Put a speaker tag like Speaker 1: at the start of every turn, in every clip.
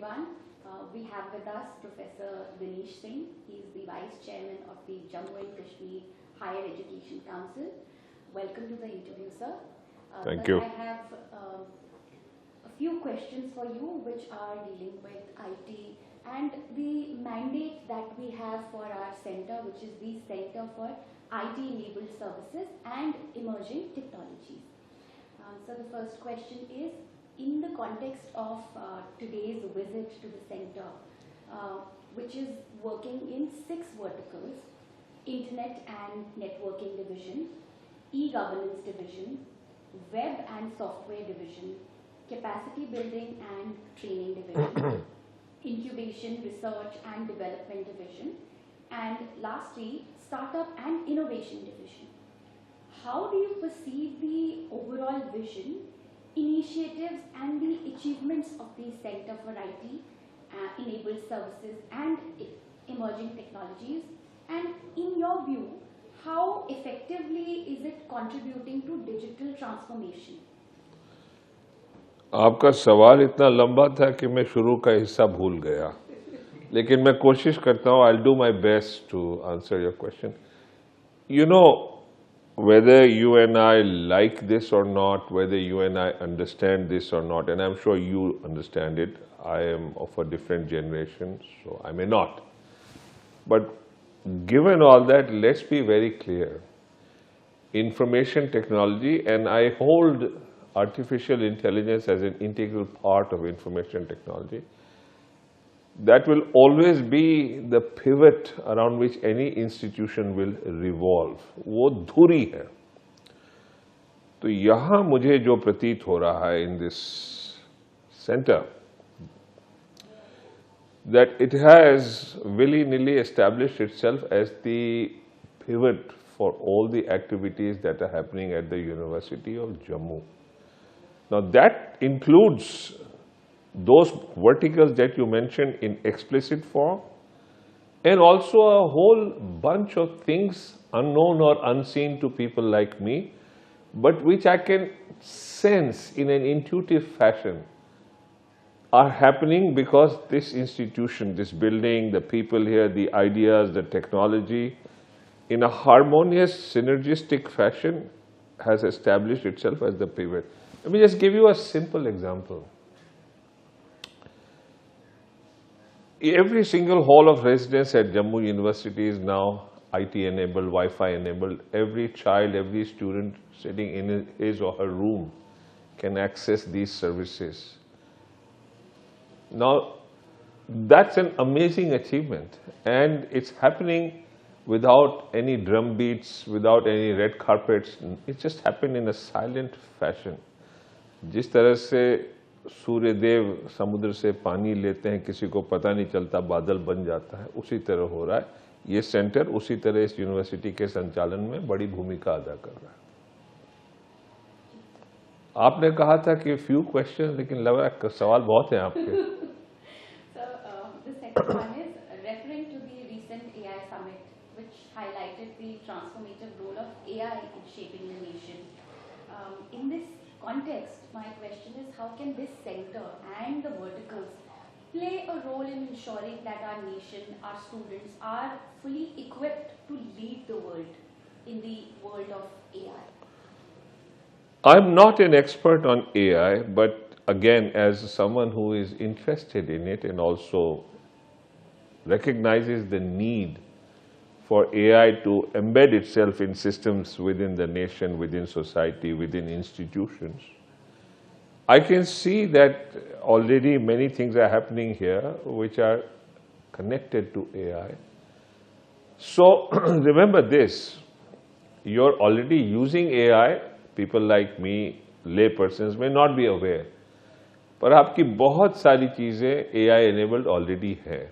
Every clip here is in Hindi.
Speaker 1: everyone. We have with us Professor Dinesh Singh. He is the Vice Chairman of the Jammu and Kashmir Higher Education Council. Welcome to the interview, sir.
Speaker 2: Thank you.
Speaker 1: I have a few questions for you which are dealing with IT and the mandate that we have for our center, which is the Center for IT-enabled services and emerging technologies. So the first question is, in the context of today's visit to the center, which is working in 6 verticals: Internet and Networking Division, E-Governance Division, Web and Software Division, Capacity Building and Training Division, Incubation, Research and Development Division, and lastly, Startup and Innovation Division. How do you perceive the overall vision, initiatives and the achievements of the Center for IT-enabled services and emerging technologies? And in your view, how effectively is it contributing to digital transformation?
Speaker 2: आपका सवाल इतना लंबा था कि मैं शुरू का हिस्सा भूल गया, लेकिन मैं कोशिश करता हूँ. I'll do my best to answer your question. You know, whether you and I like this or not, whether you and I understand this or not, and I'm sure you understand it. I am of a different generation, so I may not. But given all that, let's be very clear. Information technology, and I hold artificial intelligence as an integral part of information technology, that will always be the pivot around which any institution will revolve. वो धुरी है. तो यहाँ मुझे जो प्रतीत हो रहा है in this center, that it has willy-nilly established itself as the pivot for all the activities that are happening at the University of Jammu. Now that includes those verticals that you mentioned in explicit form, and also a whole bunch of things unknown or unseen to people like me, but which I can sense in an intuitive fashion are happening because this institution, this building, the people here, the ideas, the technology, in a harmonious, synergistic fashion has established itself as the pivot. Let me just give you a simple example. Every single hall of residence at Jammu University is now IT enabled, Wi-Fi enabled. Every child, every student sitting in his or her room can access these services. Now, that's an amazing achievement, and it's happening without any drum beats, without any red carpets. It just happened in a silent fashion. जिस तरह से सूर्य देव समुद्र से पानी लेते हैं, किसी को पता नहीं चलता, बादल बन जाता है, उसी तरह हो रहा है. ये सेंटर उसी तरह इस यूनिवर्सिटी के संचालन में बड़ी भूमिका अदा कर रहा है. आपने कहा था कि फ्यू क्वेश्चन, लेकिन लग रहा है सवाल बहुत हैं आपके.
Speaker 1: The second one is referring to the recent AI summit, which highlighted the transformative role of AI in shaping the nation. In this context, my question is, how can this center and the verticals play a role in ensuring that our nation, our students are fully equipped to lead the world in the world of AI?
Speaker 2: I'm not an expert on AI, but again, as someone who is interested in it and also recognizes the need for AI to embed itself in systems within the nation, within society, within institutions, I can see that already many things are happening here which are connected to AI. So remember this, you're already using AI. People like me, lay persons, may not be aware, पर आपकी बहुत सारी चीज़ें AI enabled already है.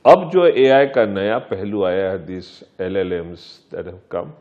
Speaker 2: अब जो AI का नया पहलू आया है, these LLMs that have come,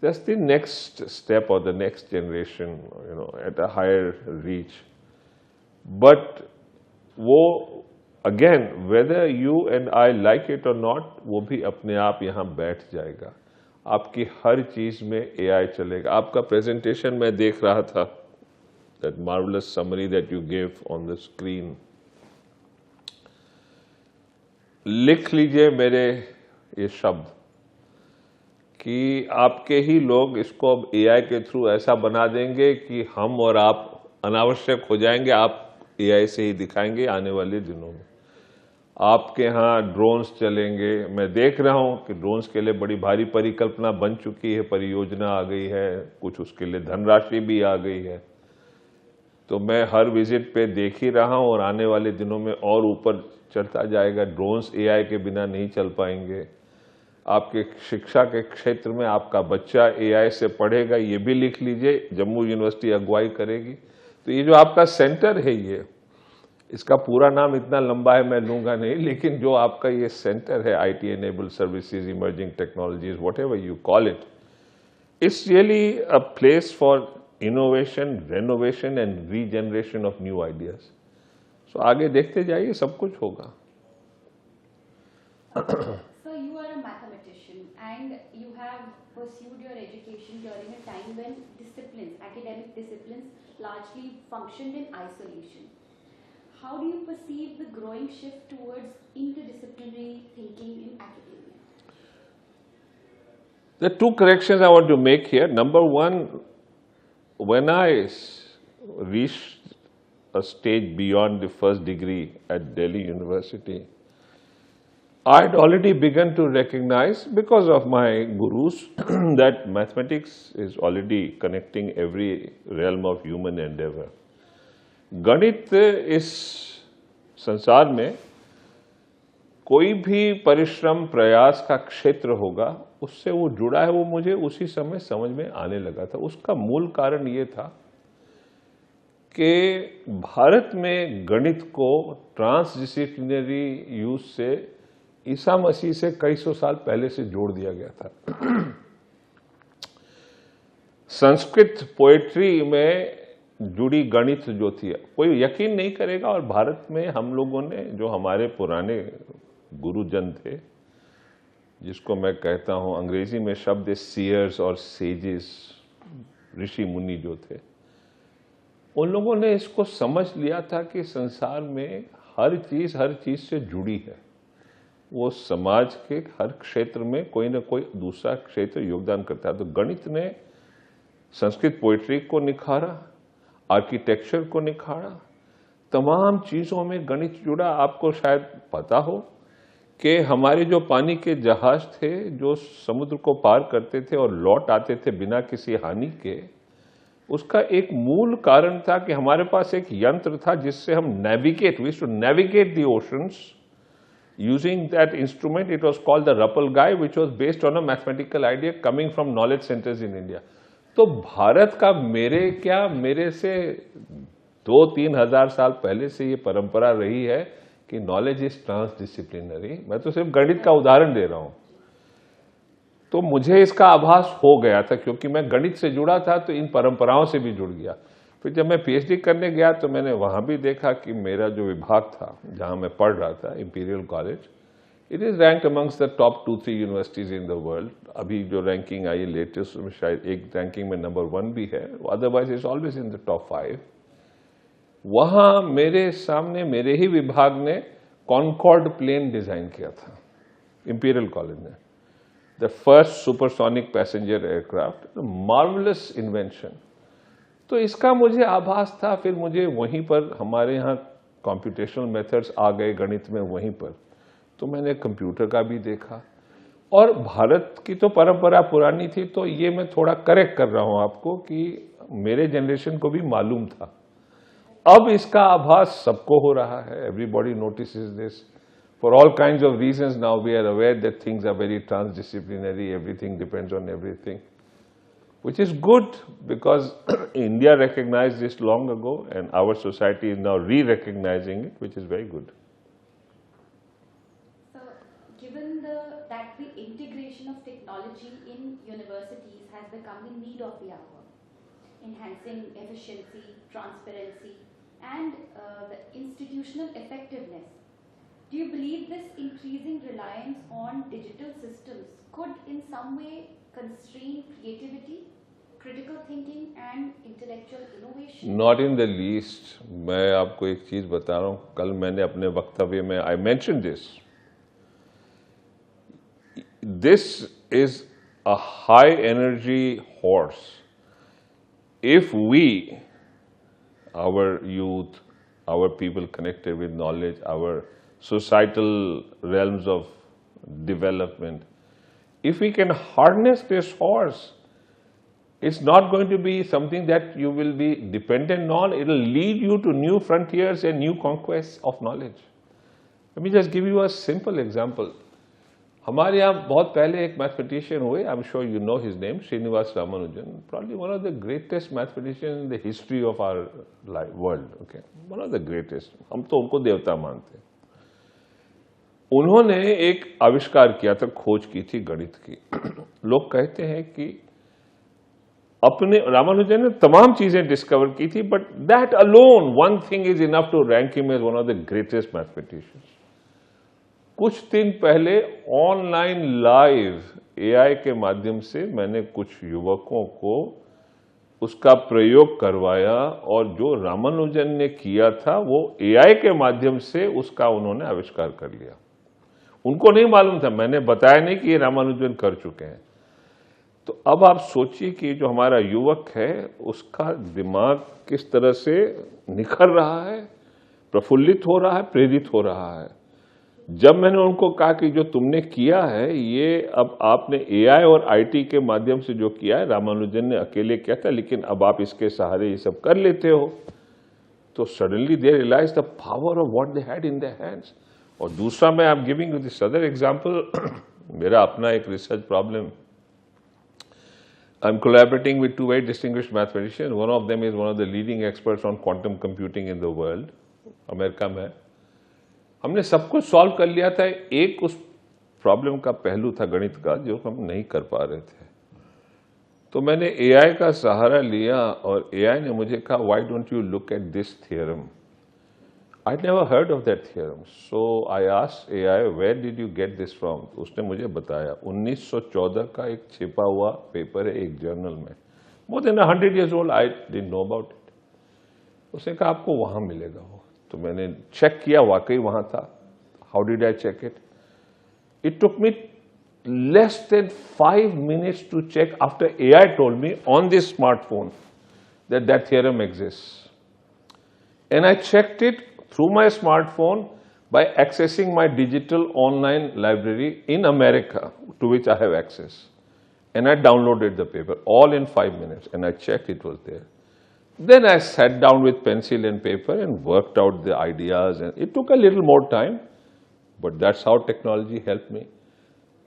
Speaker 2: that's the next step or the next generation, you know, at a higher reach. But वो again, whether you and I like it or not, वो भी अपने आप यहाँ बैठ जाएगा. आपकी हर चीज़ में AI चलेगा. आपका presentation मैं देख रहा था, that marvelous summary that you gave on the screen. लिख लीजिए मेरे ये शब्द कि आपके ही लोग इसको अब एआई के थ्रू ऐसा बना देंगे कि हम और आप अनावश्यक हो जाएंगे। आप एआई से ही दिखाएंगे आने वाले दिनों में। आपके यहाँ ड्रोन्स चलेंगे। मैं देख रहा हूं कि ड्रोन्स के लिए बड़ी भारी परिकल्पना बन चुकी है, परियोजना आ गई है, कुछ उसके लिए धनराशि भी आ गई है। तो मैं हर विजिट पे देख ही रहा हूं और आने वाले दिनों में और ऊपर चढ़ता जाएगा। ड्रोन्स एआई के बिना नहीं चल पाएंगे। आपके शिक्षा के क्षेत्र में आपका बच्चा एआई से पढ़ेगा, ये भी लिख लीजिए। जम्मू यूनिवर्सिटी अगुवाई करेगी। तो ये जो आपका सेंटर है, ये इसका पूरा नाम इतना लंबा है मैं लूंगा नहीं, लेकिन जो आपका ये सेंटर है, IT enabled services, emerging technologies, whatever you call it, it's really a place for innovation, renovation and regeneration of new ideas. So आगे देखते जाइए, सब कुछ होगा।
Speaker 1: So you are a mathematician and you have pursued your education during a time when disciplines, academic disciplines, largely functioned in isolation. How do you perceive the growing shift towards interdisciplinary thinking in academia?
Speaker 2: There are two corrections I want to make here. Number one, when I reached a stage beyond the first degree at Delhi University, I had already begun to recognize, because of my gurus, that mathematics is already connecting every realm of human endeavor. गणित इस संसार में कोई भी परिश्रम प्रयास का क्षेत्र होगा, उससे वो जुड़ा है, वो मुझे उसी समय समझ में आने लगा था। उसका मूल कारण ये था कि भारत में गणित को ट्रांसडिसिप्लिनरी यूज से ईसा मसीह से कई सौ साल पहले से जोड़ दिया गया था। संस्कृत पोएट्री में जुड़ी गणित जो थी, कोई यकीन नहीं करेगा, और भारत में हम लोगों ने, जो हमारे पुराने गुरुजन थे, जिसको मैं कहता हूं, अंग्रेजी में शब्द है सीयर्स और सेजेस, ऋषि मुनि जो थे, उन लोगों ने इसको समझ लिया था कि संसार में हर चीज से जुड़ी है। वो समाज के हर क्षेत्र में कोई ना कोई दूसरा क्षेत्र योगदान करता है। तो गणित ने संस्कृत पोएट्री को निखारा, आर्किटेक्चर को निखारा, तमाम चीजों में गणित जुड़ा। आपको शायद पता हो कि हमारे जो पानी के जहाज थे, जो समुद्र को पार करते थे और लौट आते थे बिना किसी हानि के, उसका एक मूल कारण था कि हमारे पास एक यंत्र था जिससे हम we to navigate the oceans using that instrument. It was called the Rapalgai, which was based on a mathematical idea coming from knowledge centers in India. तो भारत का मेरे से 2-3 हजार साल पहले से ये परंपरा रही है कि नॉलेज इज ट्रांसडिसिप्लिनरी। मैं तो सिर्फ गणित का उदाहरण दे रहा हूं। तो मुझे इसका आभास हो गया था, क्योंकि मैं गणित से जुड़ा था, तो इन परंपराओं से भी जुड़ गया। फिर जब मैं पीएचडी करने गया तो मैंने वहां भी देखा कि मेरा जो विभाग था, जहां मैं पढ़ रहा था, imperial college, it is ranked amongst the top 2-3 universities in the world. अभी जो रैंकिंग आई लेटेस्ट में शायद एक रैंकिंग में नंबर 1 भी है, otherwise is always in the top 5। वहां मेरे सामने मेरे ही विभाग ने कॉनकॉर्ड प्लेन डिजाइन किया था, इंपीरियल कॉलेज ने, the first supersonic passenger aircraft, marvellous invention. तो इसका मुझे आभास था। फिर मुझे वहीं पर, हमारे यहाँ कंप्यूटेशनल मेथड्स आ गए गणित में वहीं पर, तो मैंने कंप्यूटर का भी देखा। और भारत की तो परंपरा पुरानी थी, तो ये मैं थोड़ा करेक्ट कर रहा हूं आपको कि मेरे जनरेशन को भी मालूम था। अब इसका आभास सबको हो रहा है। Everybody notices this for all kinds of reasons. Now we are aware that things are very transdisciplinary, everything depends on everything, which is good because India recognized this long ago and our society is now re-recognizing it, which is very good.
Speaker 1: So, given that the integration of technology in universities has become the need of the hour, enhancing efficiency, transparency, and the institutional effectiveness, do you believe this increasing reliance on digital systems could in some way constrain creativity, critical thinking and intellectual innovation?
Speaker 2: Not in the least. मैं आपको एक चीज बता रहा हूँ, कल मैंने अपने वक्तव्य में I mentioned this this is a high energy horse. If we, our youth, our people connected with knowledge, our societal realms of development, if we can harness this horse, it's not going to be something that you will be dependent on. It will lead you to new frontiers and new conquests of knowledge. Let me just give you a simple example. हमारे यहाँ बहुत पहले एक मैथमेटिशियन हुए, I am sure you know his name, Srinivasa Ramanujan, probably one of the greatest mathematicians in the history of our world, okay, one of the greatest. हम तो उनको देवता मानते हैं. उन्होंने एक आविष्कार किया था, खोज की थी गणित की. लोग कहते हैं कि अपने रामानुजन ने तमाम चीजें डिस्कवर की थी, but that alone one thing is enough to rank him as one of the greatest mathematicians. कुछ दिन पहले ऑनलाइन लाइव एआई के माध्यम से मैंने कुछ युवकों को उसका प्रयोग करवाया, और जो रामानुजन ने किया था वो एआई के माध्यम से उसका उन्होंने आविष्कार कर लिया. उनको नहीं मालूम था, मैंने बताया नहीं कि ये रामानुजन कर चुके हैं. तो अब आप सोचिए कि जो हमारा युवक है उसका दिमाग किस तरह से निखर रहा है, प्रफुल्लित हो रहा है, प्रेरित हो रहा है. जब मैंने उनको कहा कि जो तुमने किया है ये अब आपने एआई और आईटी के माध्यम से जो किया है, रामानुजन ने अकेले किया था, लेकिन अब आप इसके सहारे ये सब कर लेते हो, तो suddenly they realise the power of what they had in their hands. और दूसरा, मैं I am giving you this other example. मेरा अपना एक research problem, I am collaborating with two very distinguished mathematicians. One of them is one of the leading experts on quantum computing in the world, America में. हमने सब कुछ सॉल्व कर लिया था, एक उस प्रॉब्लम का पहलू था गणित का जो हम नहीं कर पा रहे थे. तो मैंने एआई का सहारा लिया और एआई ने मुझे कहा, why don't you look at this theorem. I never heard of that theorem. So I asked AI, where did you get this from. उसने मुझे बताया 1914 का एक छिपा हुआ पेपर है एक जर्नल में, more than 100 years old. I didn't know about it. उसने कहा आपको वहां मिलेगा वो. तो मैंने चेक किया, वाकई वहां था. How did I check it? It took me less than 5 minutes to check after AI told me on this smartphone that that theorem exists. And I checked it through my smartphone by accessing my digital online library in America to which I have access. And I downloaded the paper all in 5 minutes and I checked it was there. Then I sat down with pencil and paper and worked out the ideas, and it took a little more time, but that's how technology helped me.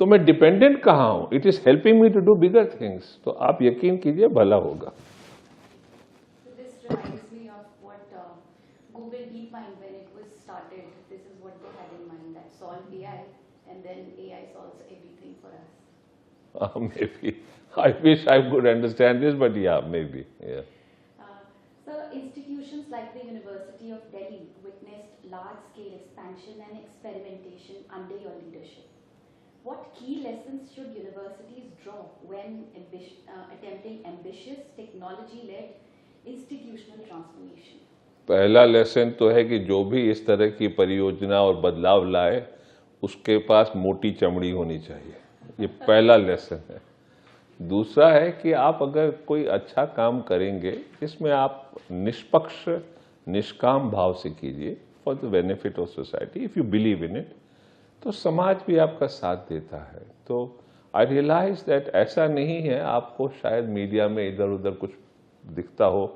Speaker 2: तो मैं डिपेंडेंट कहाँ हूं? It is helping me to do bigger things. तो आप यकीन कीजिए भला होगा.
Speaker 1: This reminds me of what Google DeepMind, when it was started, this is what they had in mind, that solve AI and then AI solves everything for us.
Speaker 2: Maybe. I wish I could understand this, but yeah, maybe. Yeah.
Speaker 1: So institutions like the University of Delhi witnessed large-scale expansion and experimentation under your leadership. What key lessons should universities draw when attempting ambitious technology-led institutional transformation?
Speaker 2: पहला लेसन तो है कि जो भी इस तरह की परियोजना और बदलाव लाए उसके पास मोटी चमड़ी होनी चाहिए. ये पहला लेसन है. दूसरा है कि आप अगर कोई अच्छा काम करेंगे जिसमें आप निष्पक्ष निष्काम भाव से कीजिए for the benefit of society, if you believe in it, तो समाज भी आपका साथ देता है. तो आई रियलाइज दैट ऐसा नहीं है. आपको शायद मीडिया में इधर उधर कुछ दिखता हो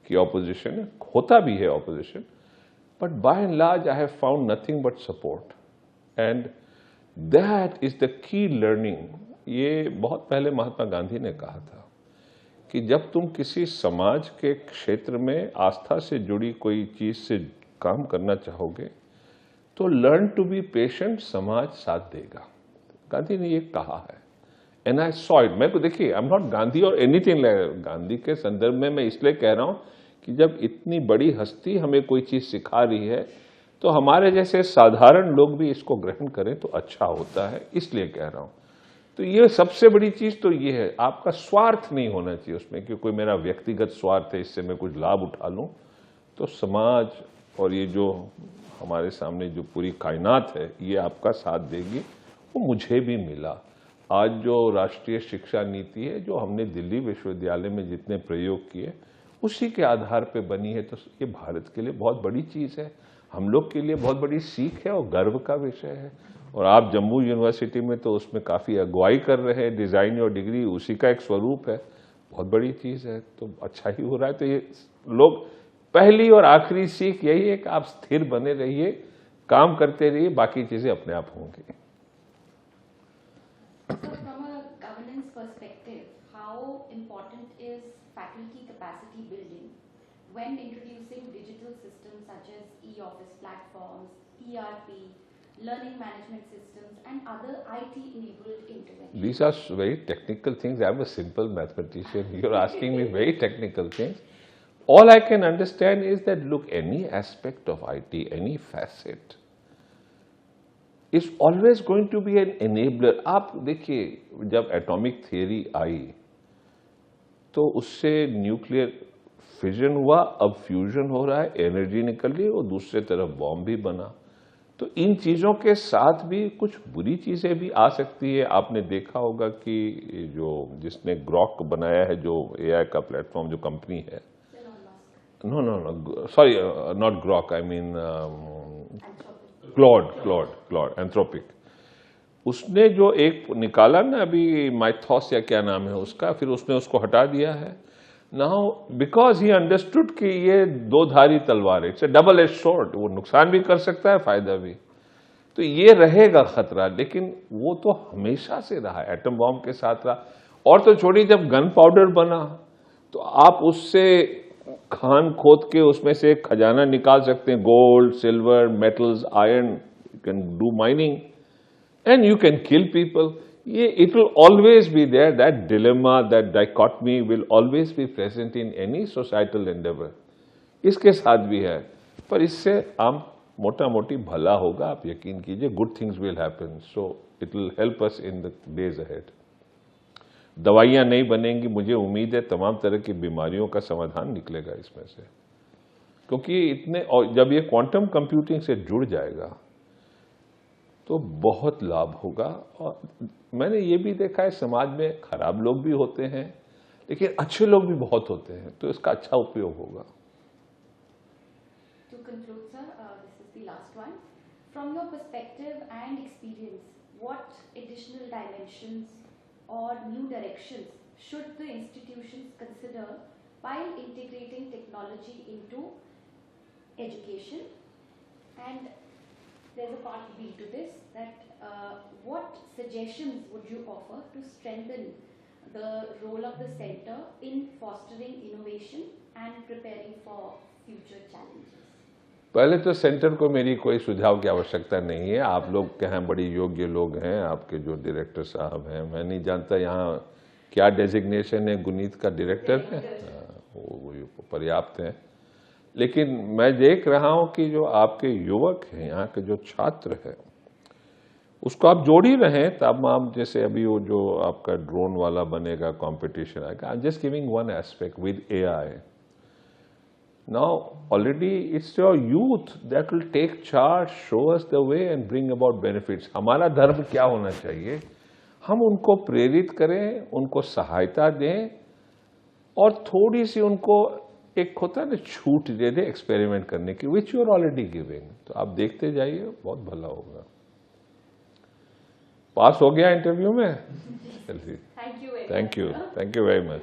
Speaker 2: कि ऑपोजिशन है, होता भी है opposition, but by and large I have found nothing but support, and that is the key learning. ये बहुत पहले महात्मा गांधी ने कहा था कि जब तुम किसी समाज के क्षेत्र में आस्था से जुड़ी कोई चीज से काम करना चाहोगे तो लर्न टू बी पेशेंट, समाज साथ देगा. गांधी ने ये कहा है, एंड आई सॉ इट. मैं को देखिए, आई एम नॉट गांधी और एनीथिंग. गांधी के संदर्भ में मैं इसलिए कह रहा हूं कि जब इतनी बड़ी हस्ती हमें कोई चीज सिखा रही है तो हमारे जैसे साधारण लोग भी इसको ग्रहण करें तो अच्छा होता है, इसलिए कह रहा हूं. तो ये सबसे बड़ी चीज तो ये है, आपका स्वार्थ नहीं होना चाहिए उसमें कि कोई मेरा व्यक्तिगत स्वार्थ है, इससे मैं कुछ लाभ उठा लूं. तो समाज और ये जो हमारे सामने जो पूरी कायनात है ये आपका साथ देगी. वो मुझे भी मिला. आज जो राष्ट्रीय शिक्षा नीति है, जो हमने दिल्ली विश्वविद्यालय में जितने प्रयोग किए, उसी के आधार पे बनी है। तो ये भारत के लिए बहुत बड़ी चीज़ है, हम लोग के लिए बहुत बड़ी सीख है और गर्व का विषय है। और आप जम्मू यूनिवर्सिटी में तो उसमें काफ़ी अगुवाई कर रहे हैं, डिज़ाइन और डिग्री उसी का एक स्वरूप है, बहुत बड़ी चीज़ है, तो अच्छा ही हो रहा है। तो ये लोग, पहली और आखिरी सीख यही है कि आप स्थिर बने रहिए, काम करते रहिए, बाकी चीज़ें अपने आप होंगी।
Speaker 1: So from a governance perspective, how important is faculty capacity building when introducing digital systems such as e-office platforms, ERP, learning management systems and other IT-enabled interventions?
Speaker 2: These are very technical things. I'm a simple mathematician. You're asking me very technical things. All I can understand is that, look, any aspect of IT, any facet, is always going to be an enabler. आप देखिए, जब एटॉमिक थियरी आई तो उससे न्यूक्लियर फिजन हुआ, अब फ्यूजन हो रहा है, एनर्जी निकल रही है और दूसरे तरफ बॉम्ब भी बना। तो इन चीज़ों के साथ भी कुछ बुरी चीज़ें भी आ सकती है। आपने देखा होगा कि जो जिसने ग्रॉक बनाया है, जो एआई का प्लेटफॉर्म, जो कंपनी है, no sorry, not Grok, I mean Claude Anthropic, उसने जो एक निकाला ना अभी, माइथॉस या क्या नाम है उसका, फिर उसने उसको हटा दिया है। नाउ बिकॉज ही अंडरस्टूड कि ये दो धारी तलवार है, it's a double edge sword, वो नुकसान भी कर सकता है, फायदा भी। तो ये रहेगा खतरा, लेकिन वो तो हमेशा से रहा, एटम बॉम्ब के साथ रहा। और तो छोड़ी, जब गन पाउडर बना तो आप उससे खान खोद के उसमें से एक खजाना निकाल सकते हैं, gold, silver, metals, iron, you can do mining and you can kill people. ये it will always be there, that dilemma, that dichotomy will always be present in any societal endeavour. इसके साथ भी है, पर इससे आम मोटा मोटी भला होगा, आप यकीन कीजिए, good things will happen, so it will help us in the days ahead. दवाइयां नहीं बनेंगी, मुझे उम्मीद है तमाम तरह की बीमारियों का समाधान निकलेगा इसमें से, क्योंकि इतने, और जब ये क्वांटम कंप्यूटिंग से जुड़ जाएगा तो बहुत लाभ होगा। और मैंने ये भी देखा है, समाज में खराब लोग भी होते हैं, लेकिन अच्छे लोग भी बहुत होते हैं, तो इसका अच्छा उपयोग होगा।
Speaker 1: To conclude, sir, this is the last one. From your perspective and experience, what additional dimensions or new directions should the institutions consider while integrating technology into education? And there's a part B to this, that what suggestions would you offer to strengthen the role of the center in fostering innovation and preparing for future challenges?
Speaker 2: पहले तो सेंटर को मेरी कोई सुझाव की आवश्यकता नहीं है। आप लोग के यहाँ बड़ी योग्य लोग हैं, आपके जो डायरेक्टर साहब हैं, मैं नहीं जानता यहाँ क्या डेजिग्नेशन है, गुनीत का डायरेक्टर है, वो पर्याप्त है। लेकिन मैं देख रहा हूँ कि जो आपके युवक हैं, यहाँ के जो छात्र हैं, उसको आप जोड़ ही रहे हैं। तमाम, जैसे अभी वो जो आपका ड्रोन वाला बनेगा, कंपटीशन आएगा, I am just giving one aspect with AI. Now already it's your youth that will take charge, show us the way and bring about benefits. हमारा धर्म क्या होना चाहिए, हम उनको प्रेरित करें, उनको सहायता दें और थोड़ी सी उनको एक होता है ना, छूट दे दें एक्सपेरिमेंट करने की, which you are already giving. तो आप देखते जाइए, बहुत भला होगा। पास हो गया इंटरव्यू में?
Speaker 1: Thank you
Speaker 2: very much.